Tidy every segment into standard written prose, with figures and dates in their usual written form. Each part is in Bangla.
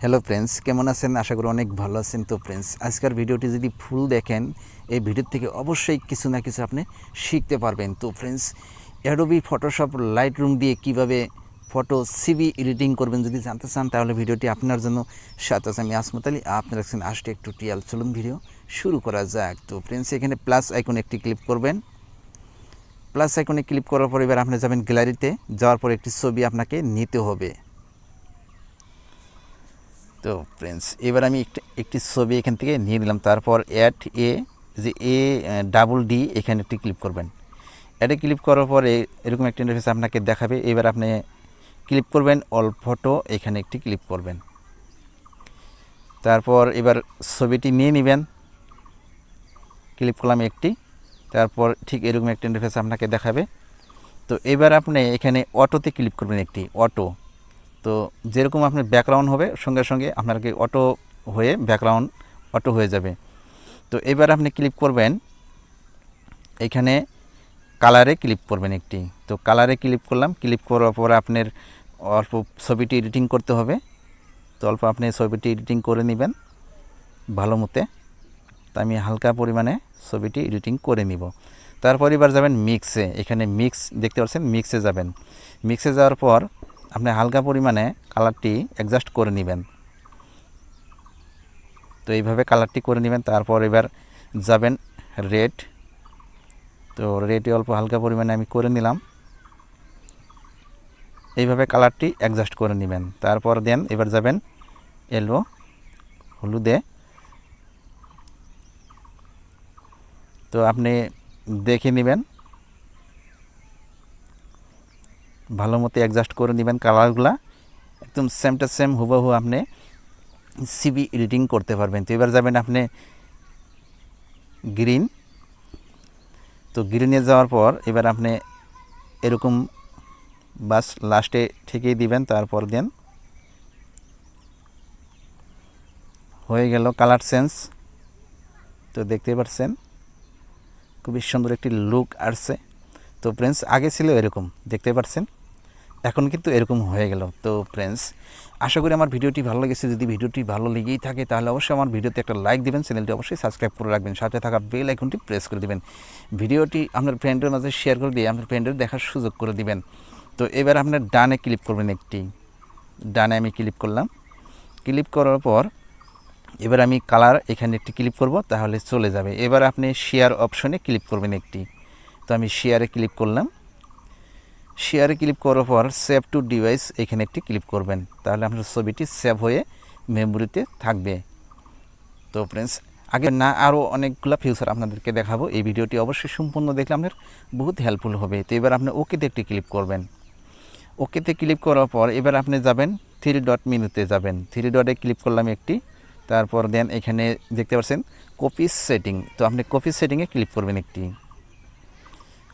হ্যালো ফ্রেন্ডস, কেমন আছেন? আশা করি অনেক ভালো আছেন। তো ফ্রেন্ডস, আজকের ভিডিওটি যদি ফুল দেখেন, এই ভিডিও থেকে অবশ্যই কিছু না কিছু আপনি শিখতে পারবেন। তো ফ্রেন্ডস, অ্যাডোবি ফটোশপ লাইটরুম দিয়ে কিভাবে ফটো সিভি এডিটিং করবেন যদি জানতে চান, তাহলে ভিডিওটি আপনার জন্য। সাথে আছে আমি আসমাতালি, আপনারা দেখছেন আস্টেক টিউটোরিয়াল। চলুন ভিডিও শুরু করা যাক। তো ফ্রেন্ডস, এখানে প্লাস আইকনে একটি ক্লিক করবেন। প্লাস আইকনে ক্লিক করার পর এবার আপনি যাবেন গ্যালারিতে, যাওয়ার পর একটি ছবি আপনাকে নিতে হবে। তো ফ্রেন্ডস, এবার আমি একটি ছবি এখান থেকে নিয়ে নিলাম। তারপর অ্যাড এ ডাবল ডি এখানে একটি ক্লিক করবেন। অ্যাডে ক্লিক করার পরে এরকম একটা ইন্টারফেস আপনাকে দেখাবে। এবার আপনি ক্লিক করবেন অল ফটো, এখানে একটি ক্লিক করবেন। তারপর এবার ছবিটি নিয়ে নেবেন, ক্লিক করলাম একটি। তারপর ঠিক এরকম একটা ইন্টারফেস আপনাকে দেখাবে। তো এবার আপনি এখানে অটোতে ক্লিক করবেন, একটি অটো। তো যেরকম আপনার ব্যাকগ্রাউন্ড হবে সঙ্গে সঙ্গে আপনাকে অটো হয়ে ব্যাকগ্রাউন্ড অটো হয়ে যাবে। তো এবার আপনি ক্লিক করবেন এখানে কালারে ক্লিক করবেন একটি। তো কালারে ক্লিক করলাম। ক্লিক করার পর আপনার অল্প ছবিটি এডিটিং করতে হবে। তো অল্প আপনি ছবিটি এডিটিং করে নেবেন ভালো মতে। তো আমি হালকা পরিমাণে ছবিটি এডিটিং করে নিব। তারপর এবার যাবেন মিক্সে, এখানে মিক্স দেখতে পাচ্ছেন, মিক্সে যাবেন। মিক্সে যাওয়ার পর আপনি হালকা পরিমাণে কালারটি অ্যাডজাস্ট করে নেবেন। তো এইভাবে কালারটি করে নেবেন। তারপর এবার যাবেন রেড। তো রেডে অল্প হালকা পরিমাণে আমি করে নিলাম। এইভাবে কালারটি অ্যাডজাস্ট করে নেবেন। তারপর দেন এবার যাবেন এলো, হলুদে। তো আপনি দেখে নেবেন, ভালো মতো অ্যাডজাস্ট করে নেবেন কালারগুলা। একদম সেম টু সেম হুবহু আপনি সিভি এডিটিং করতে পারবেন। তো এবার যাবেন আপনি গ্রিন। তো গ্রিনে যাওয়ার পর এবার আপনি এরকম বাস লাস্টে ঠেকেই দিবেন। তারপর দেন হয়ে গেল কালার চেঞ্জ। তো দেখতে পাচ্ছেন খুবই সুন্দর একটি লুক আসছে। তো ফ্রেন্ডস, আগে ছিল এরকম দেখতে পাচ্ছেন, এখন কিন্তু এরকম হয়ে গেল। তো ফ্রেন্ডস, আশা করি আমার ভিডিওটি ভালো লেগেছে। যদি ভিডিওটি ভালো লেগেই থাকে তাহলে অবশ্যই আমার ভিডিওতে একটা লাইক দিবেন, চ্যানেলটি অবশ্যই সাবস্ক্রাইব করে রাখবেন, সাথে থাকা বেল আইকনটি প্রেস করে দিবেন। ভিডিওটি আপনার ফ্রেন্ডের মাঝে শেয়ার করে দিয়ে আপনার ফ্রেন্ডের দেখার সুযোগ করে দিবেন। তো এবার আপনার ডানে ক্লিক করবেন একটি। ডানে আমি ক্লিক করলাম। ক্লিক করার পর এবার আমি কালার এখানে একটি ক্লিক করব, তাহলে চলে যাবে। এবার আপনি শেয়ার অপশনে ক্লিক করবেন একটি। তো আমি শেয়ারে ক্লিক করলাম। শেয়ারে ক্লিক করার পর সেভ টু ডিভাইস এখানে একটি ক্লিক করবেন, তাহলে আপনার ছবিটি সেভ হয়ে মেমোরিতে থাকবে। তো ফ্রেন্ডস, আগে না আরও অনেকগুলো ফিউচার আপনাদেরকে দেখাবো। এই ভিডিওটি অবশ্যই সম্পূর্ণ দেখলে আপনার বহুত হেল্পফুল হবে। তো এবার আপনি ওকেতে একটি ক্লিক করবেন। ওকেতে ক্লিক করার পর এবার আপনি যাবেন থ্রি ডট মেনুতে যাবেন। থ্রি ডটে ক্লিক করলাম একটি। তারপর দেন এখানে দেখতে পাচ্ছেন কপি সেটিং। তো আপনি কপি সেটিংয়ে ক্লিক করবেন একটি।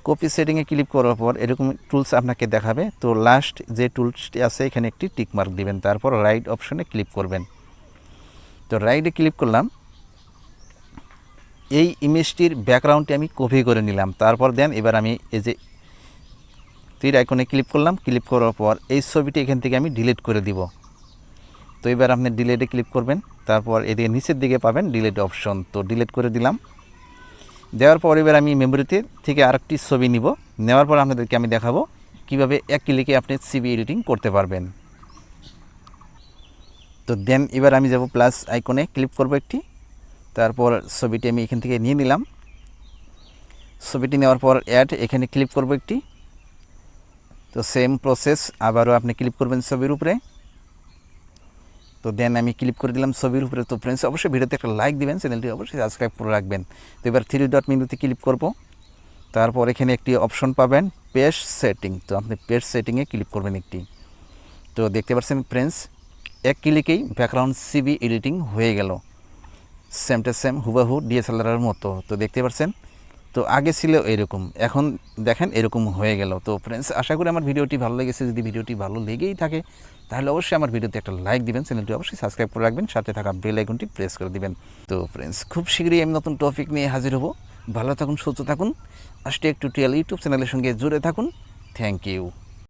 কপি সেটিংয়ে ক্লিক করার পর এরকম টুলস আপনাকে দেখাবে। তো লাস্ট যে টুলসটি আছে এখানে একটি টিক মার্ক দিবেন। তারপর রাইট অপশনে ক্লিক করবেন। তো রাইটে ক্লিক করলাম। এই ইমেজটির ব্যাকগ্রাউন্ডটি আমি কপি করে নিলাম। তারপর দেন এবার আমি এই যে তীর আইকনে ক্লিক করলাম। ক্লিক করার পর এই ছবিটি এখান থেকে আমি ডিলিট করে দিব। তো এবার আপনি ডিলিটে ক্লিক করবেন। তারপর এদিকে নিচের দিকে পাবেন ডিলিট অপশন। তো ডিলিট করে দিলাম। দেওয়ার পর এবার আমি মেমোরিতে থেকে আরেকটি ছবি নিব। নেওয়ার পর আপনাদেরকে আমি দেখাবো কিভাবে এক ক্লিকে আপনি সিভি এডিটিং করতে পারবেন। তো দেন এবার আমি যাব প্লাস আইকনে ক্লিক করব একটি। তারপর ছবিটি আমি এখান থেকে নিয়ে নিলাম। ছবিটি নেওয়ার পর অ্যাড এখানে ক্লিক করব একটি। তো সেম প্রসেস আবারও আপনি ক্লিক করবেন ছবির উপরে। তো দেন আমি ক্লিক করে দিলাম ছবির উপরে। তো ফ্রেন্ডস, অবশ্যই ভিডিওতে একটা লাইক দিবেন, চ্যানেলটি অবশ্যই সাবস্ক্রাইব করে রাখবেন। তো এবার থ্রি ডট মেনুতে ক্লিক করব। তারপর এখানে একটি অপশন পাবেন পেজ সেটিং। তো আপনি পেজ সেটিংয়ে ক্লিক করবেন একটি। তো দেখতে পাচ্ছেন ফ্রেন্ডস, এক ক্লিকেই ব্যাকগ্রাউন্ড সিভি এডিটিং হয়ে গেল, সেম টু সেম হুবাহু ডিএসএলআরের মতো। তো দেখতে পাচ্ছেন, তো আগে ছিল এরকম, এখন দেখেন এরকম হয়ে গেল। তো ফ্রেন্ডস, আশা করি আমার ভিডিওটি ভালো লেগেছে। যদি ভিডিওটি ভালো লেগেই থাকে তাহলে অবশ্যই আমার ভিডিওতে একটা লাইক দিবেন, চ্যানেলটি অবশ্যই সাবস্ক্রাইব করে রাখবেন, সাথে থাকা বেল আইকনটি প্রেস করে দিবেন। তো ফ্রেন্ডস, খুব শীঘ্রই আমি নতুন টপিক নিয়ে হাজির হব। ভালো থাকুন, সুস্থ থাকুন। আস্টেক টিউটোরিয়াল ইউটিউব চ্যানেলের সঙ্গে জুড়ে থাকুন। Thank you.